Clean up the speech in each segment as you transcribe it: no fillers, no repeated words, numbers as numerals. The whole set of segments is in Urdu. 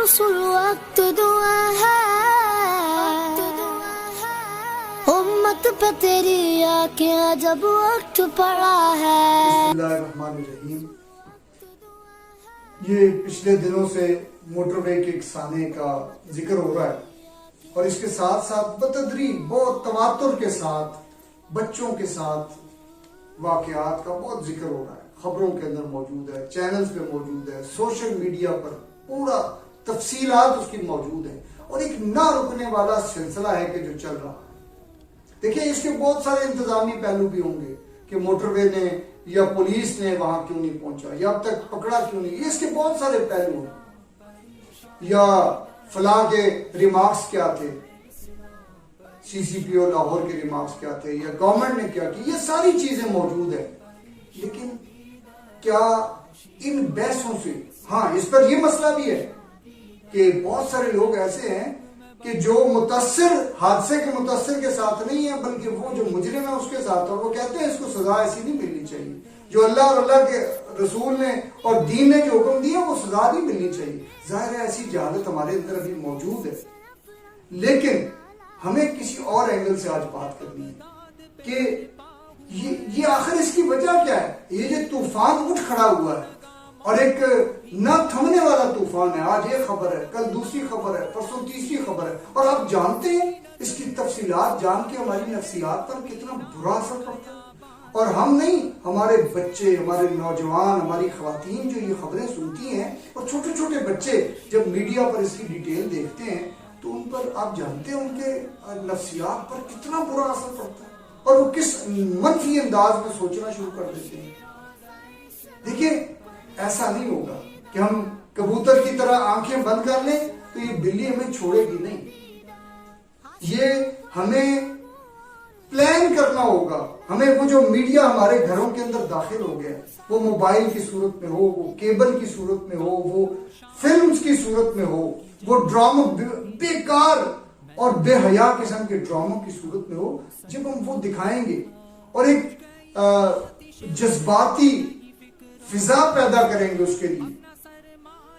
رسول وقت دعا ہے، امت پہ تیری آنکھیں جب وقت پڑا ہے۔ بسم اللہ الرحمن الرحیم۔ یہ پچھلے دنوں سے موٹر وے کے سانے کا ذکر ہو رہا ہے اور اس کے ساتھ ساتھ بتدریج بہت تواتر کے ساتھ بچوں کے ساتھ واقعات کا بہت ذکر ہو رہا ہے، خبروں کے اندر موجود ہے، چینلز پہ موجود ہے، سوشل میڈیا پر پورا تفصیلات اس کی موجود ہیں اور ایک نہ رکنے والا سلسلہ ہے کہ جو چل رہا ہے۔ دیکھیں اس کے بہت سارے انتظامی پہلو بھی ہوں گے کہ موٹر وے نے یا پولیس نے وہاں کیوں نہیں پہنچا یا اب تک پکڑا کیوں نہیں، اس کے بہت سارے پہلو ہیں، یا فلاں کے ریمارکس کیا تھے، سی سی پی او لاہور کے ریمارکس کیا تھے یا گورنمنٹ نے کیا کی، یہ ساری چیزیں موجود ہیں۔ لیکن کیا ان بحثوں سے، ہاں اس پر یہ مسئلہ بھی ہے کہ بہت سارے لوگ ایسے ہیں کہ جو متاثر حادثے کے متاثر کے ساتھ نہیں ہیں بلکہ وہ جو مجرم ہے اس کے ساتھ، اور وہ کہتے ہیں اس کو سزا ایسی نہیں ملنی چاہیے، جو اللہ اور اللہ کے رسول نے اور دین نے جو حکم دیا وہ سزا نہیں ملنی چاہیے۔ ظاہر ہے ایسی جہالت ہمارے اندر ابھی موجود ہے، لیکن ہمیں کسی اور اینگل سے آج بات کرنی ہے کہ یہ آخر اس کی وجہ کیا ہے۔ یہ جو طوفان اٹھ کھڑا ہوا ہے اور ایک نہ تھمنے والا طوفان ہے، آج یہ خبر ہے، کل دوسری خبر ہے، پرسوں تیسری خبر ہے، اور آپ جانتے ہیں اس کی تفصیلات جان کے ہماری نفسیات پر کتنا برا اثر پڑتا ہے۔ اور ہم نہیں، ہمارے بچے، ہمارے نوجوان، ہماری خواتین جو یہ خبریں سنتی ہیں، اور چھوٹے چھوٹے بچے جب میڈیا پر اس کی ڈیٹیل دیکھتے ہیں تو ان پر آپ جانتے ہیں ان کے نفسیات پر کتنا برا اثر پڑتا ہے اور وہ کس منفی انداز میں سوچنا شروع کر دیتے ہیں۔ دیکھیں ایسا نہیں ہوگا کہ ہم کبوتر کی طرح آنکھیں بند کر لیں تو یہ بلی ہمیں چھوڑے گی، نہیں، یہ ہمیں پلان کرنا ہوگا۔ ہمیں وہ جو میڈیا ہمارے گھروں کے اندر داخل ہو گیا، وہ موبائل کی صورت میں ہو، وہ کیبل کی صورت میں ہو، وہ فلمز کی صورت میں ہو، وہ ڈرامہ بیکار اور بے حیا قسم کے ڈراموں کی صورت میں ہو، جب ہم وہ دکھائیں گے اور ایک جذباتی فضا پیدا کریں گے اس کے لیے،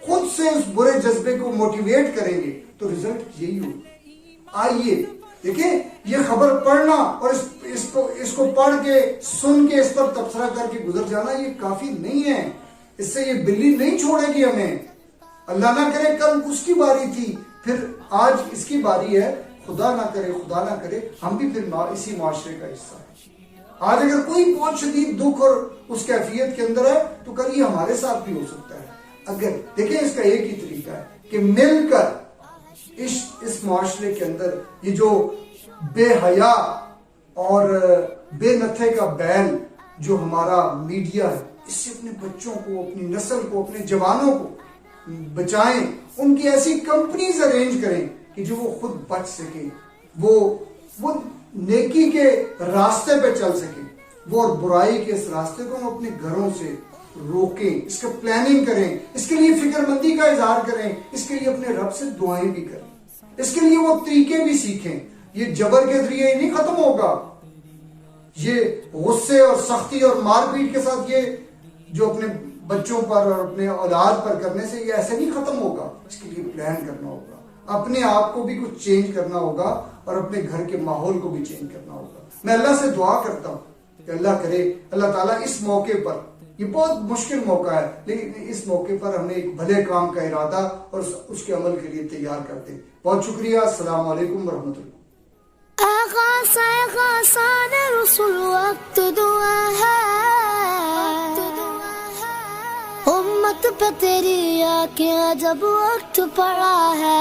خود سے اس برے جذبے کو موٹیویٹ کریں گے تو رزلٹ یہی ہوگا۔ آئیے دیکھیں، یہ خبر پڑھنا اور اس کو پڑھ کے سن کے اس پر تبصرہ کر کے گزر جانا یہ کافی نہیں ہے، اس سے یہ بلی نہیں چھوڑے گی ہمیں۔ اللہ نہ کرے کل اس کی باری تھی، پھر آج اس کی باری ہے، خدا نہ کرے ہم بھی پھر اسی معاشرے کا حصہ ہیں۔ آج اگر کوئی بہت شدید دکھ اور اس کیفیت کے اندر ہے تو کل یہ ہمارے ساتھ بھی ہو سکتا ہے۔ اگر دیکھیں اس کا ایک ہی طریقہ ہے کہ مل کر اس معاشرے کے اندر یہ جو بے حیا اور بے نتھے کا بیل جو ہمارا میڈیا ہے، اس سے اپنے بچوں کو، اپنی نسل کو، اپنے جوانوں کو بچائیں، ان کی ایسی کمپنیز ارینج کریں کہ جو وہ خود بچ سکیں، وہ نیکی کے راستے پہ چل سکیں، وہ اور برائی کے اس راستے کو ہم اپنے گھروں سے روکیں، اس کا پلاننگ کریں، اس کے لیے فکر مندی کا اظہار کریں، اس کے لیے اپنے رب سے دعائیں بھی کریں، اس کے لیے وہ طریقے بھی سیکھیں۔ یہ جبر کے ذریعے نہیں ختم ہوگا، یہ غصے اور سختی اور مار پیٹ کے ساتھ یہ جو اپنے بچوں پر اور اپنے اولاد پر کرنے سے یہ ایسے نہیں ختم ہوگا۔ اس کے لیے پلان کرنا ہوگا، اپنے آپ کو بھی کچھ چینج کرنا ہوگا اور اپنے گھر کے ماحول کو بھی چینج کرنا ہوگا۔ میں اللہ سے دعا کرتا ہوں کہ اللہ کرے، اللہ تعالیٰ اس موقع پر، یہ بہت مشکل موقع ہے لیکن اس موقع پر ہمیں ایک بھلے کام کا ارادہ اور اس کے عمل کے لیے تیار کر دیں۔ بہت شکریہ، السلام علیکم ورحمۃ اللہ۔ آغاز رسول وقت دعا ہے، امت پہ تیری آنکھیں جب وقت پڑا ہے۔